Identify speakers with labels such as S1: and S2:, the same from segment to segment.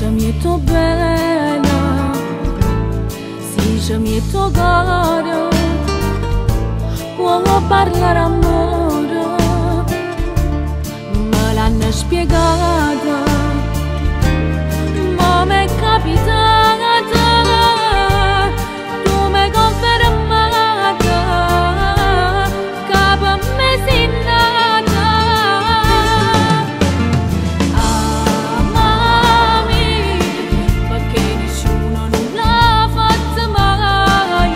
S1: je m'y to bella, si je m'y to gara, può parlare amore, me l'hanno spiegata, ma m'è capitata, tu m'hai confermata, che per me sei nata. Amami, perché nessuno non l'ha fatta mai.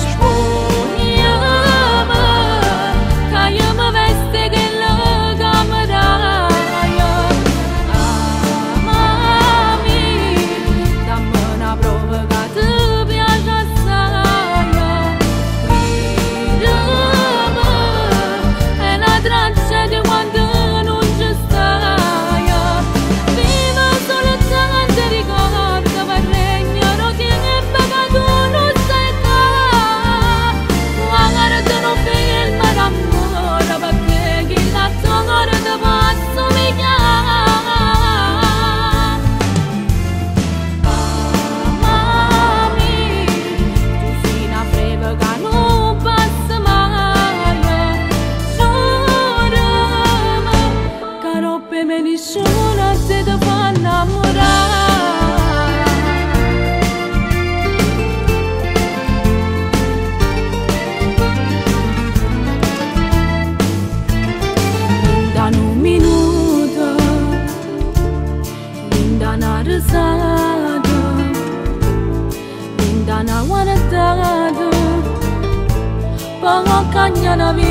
S1: Spogliami, che io mi veste che la cameraia. Amami, dammi una prova che ti piace assai. Guidami, è una traccia di quando non ci stai. Vivo soltanto ricordo, ma regnano che tu non stai qua. Quando tu non fai il mio amore, perché chi la toglie ti posso migliare. Amami, tu sei una freva che non passa mai. Giurami, che non per me nessuno si ti fa innamorare. Linda un minuto, linda una risata, linda una guardata, poi cagna una vita.